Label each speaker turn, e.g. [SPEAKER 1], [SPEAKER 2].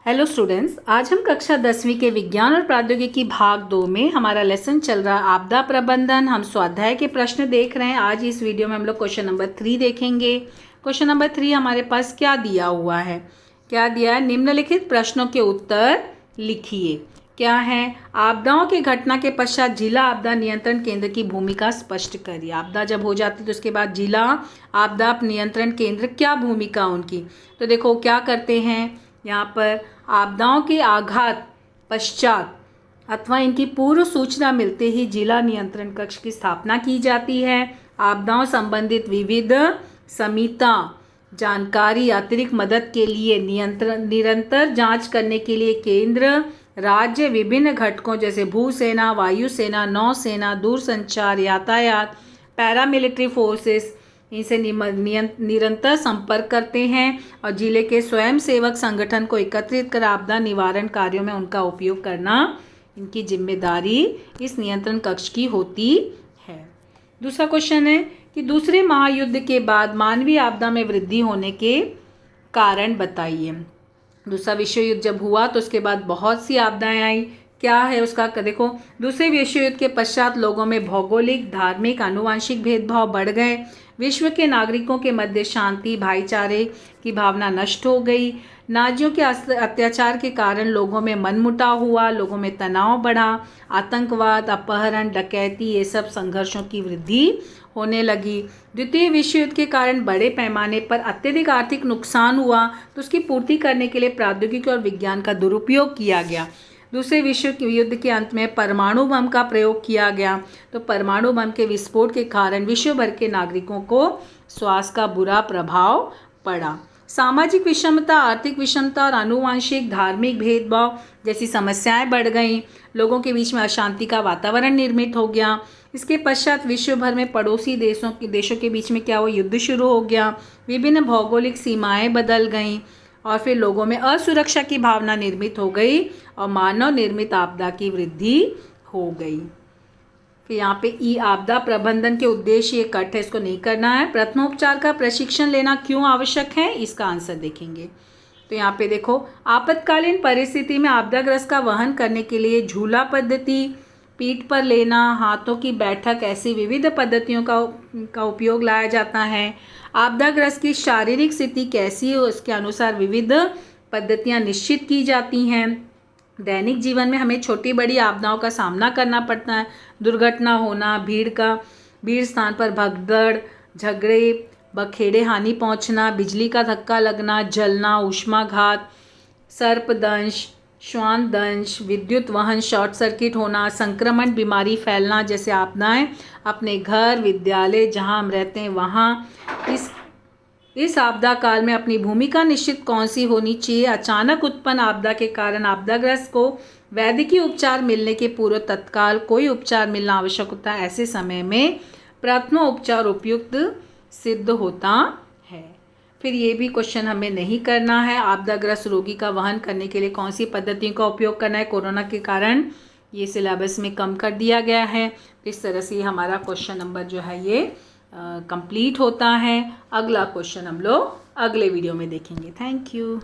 [SPEAKER 1] Hello students, आज हम कक्षा 10वीं के विज्ञान और प्रौद्योगिकी भाग 2 में हमारा लेसन चल रहा है आपदा प्रबंधन। हम स्वाध्याय के प्रश्न देख रहे हैं। आज इस वीडियो में हम लोग क्वेश्चन नंबर 3 देखेंगे। क्वेश्चन नंबर 3 हमारे पास क्या दिया हुआ है? क्या दिया है? निम्नलिखित प्रश्नों के उत्तर लिखिए। क्या है? आपदाओं की घटना के पश्चात जिला आपदा नियंत्रण केंद्र की भूमिका स्पष्ट करिए। आपदा जब हो जाती तो उसके बाद जिला आपदा नियंत्रण केंद्र क्या भूमिका उनकी? तो देखो क्या करते हैं यहाँ पर, आपदाओं के आघात पश्चात अथवा इनकी पूर्व सूचना मिलते ही जिला नियंत्रण कक्ष की स्थापना की जाती है। आपदाओं संबंधित विविध समितियां जानकारी अतिरिक्त मदद के लिए निरंतर जांच करने के लिए केंद्र राज्य विभिन्न घटकों जैसे भूसेना, वायुसेना, नौसेना, दूरसंचार, यातायात, पैरामिलिट्री फोर्सेस इनसे निरंतर संपर्क करते हैं और जिले के स्वयंसेवक संगठन को एकत्रित कर आपदा निवारण कार्यों में उनका उपयोग करना इनकी जिम्मेदारी इस नियंत्रण कक्ष की होती है। दूसरा क्वेश्चन है कि दूसरे महायुद्ध के बाद मानवीय आपदा में वृद्धि होने के कारण बताइए। दूसरा विश्व युद्ध जब हुआ तो उसके बाद बहुत सी आपदाएं आई। क्या है उसका? देखो, दूसरे विश्व युद्ध के पश्चात लोगों में भौगोलिक, धार्मिक, आनुवंशिक भेदभाव बढ़ गए। विश्व के नागरिकों के मध्य शांति, भाईचारे की भावना नष्ट हो गई। नाजियों के अत्याचार के कारण लोगों में मनमुटाव हुआ, लोगों में तनाव बढ़ा, आतंकवाद, अपहरण, डकैती ये सब संघर्षों की वृद्धि होने लगी। द्वितीय विश्व युद्ध के कारण बड़े पैमाने पर अत्यधिक आर्थिक नुकसान हुआ तो उसकी पूर्ति करने के लिए प्रौद्योगिकी और विज्ञान का दुरुपयोग किया गया। दूसरे विश्व युद्ध के अंत में परमाणु बम का प्रयोग किया गया तो परमाणु बम के विस्फोट के कारण विश्व भर के नागरिकों को स्वास्थ्य का बुरा प्रभाव पड़ा। सामाजिक विषमता, आर्थिक विषमता और आनुवंशिक धार्मिक भेदभाव जैसी समस्याएं बढ़ गईं। लोगों के बीच में अशांति का वातावरण निर्मित हो गया। इसके पश्चात विश्व भर में पड़ोसी देशों के बीच में क्या हुआ? युद्ध शुरू हो गया। विभिन्न भौगोलिक सीमाएं बदल गईं और फिर लोगों में असुरक्षा की भावना निर्मित हो गई और मानव निर्मित आपदा की वृद्धि हो गई। फिर यहाँ पे ई आपदा प्रबंधन के उद्देश्य ये कट है, इसको नहीं करना है। प्रथमोपचार का प्रशिक्षण लेना क्यों आवश्यक है, इसका आंसर देखेंगे। तो यहाँ पे देखो, आपातकालीन परिस्थिति में आपदाग्रस्त का वहन करने के लिए झूला पद्धति, पीठ पर लेना, हाथों की बैठक ऐसी विविध पद्धतियों का उपयोग लाया जाता है। आपदाग्रस्त की शारीरिक स्थिति कैसी है उसके अनुसार विविध पद्धतियां निश्चित की जाती हैं। दैनिक जीवन में हमें छोटी बड़ी आपदाओं का सामना करना पड़ता है। दुर्घटना होना, भीड़ स्थान पर भगदड़, झगड़े, बखेड़े, हानि पहुंचना, बिजली का धक्का लगना, जलना, ऊष्माघात, सर्पदंश, श्वानदंश, विद्युत वहन, शॉर्ट सर्किट होना, संक्रमण बीमारी फैलना जैसे आपदाएं अपने घर, विद्यालय जहां हम रहते हैं वहां इस आपदा काल में अपनी भूमिका निश्चित कौन सी होनी चाहिए। अचानक उत्पन्न आपदा के कारण आपदाग्रस्त को वैद्यकीय उपचार मिलने के पूर्व तत्काल कोई उपचार मिलना आवश्यक होता है। ऐसे समय में प्रथम उपचार उपयुक्त सिद्ध होता है। फिर ये भी क्वेश्चन हमें नहीं करना है। आपदाग्रस्त रोगी का वहन करने के लिए कौन सी पद्धतियों का उपयोग करना है? कोरोना के कारण ये सिलेबस में कम कर दिया गया है। इस तरह से हमारा क्वेश्चन नंबर जो है ये कंप्लीट होता है। अगला क्वेश्चन हम लोग अगले वीडियो में देखेंगे। Thank you.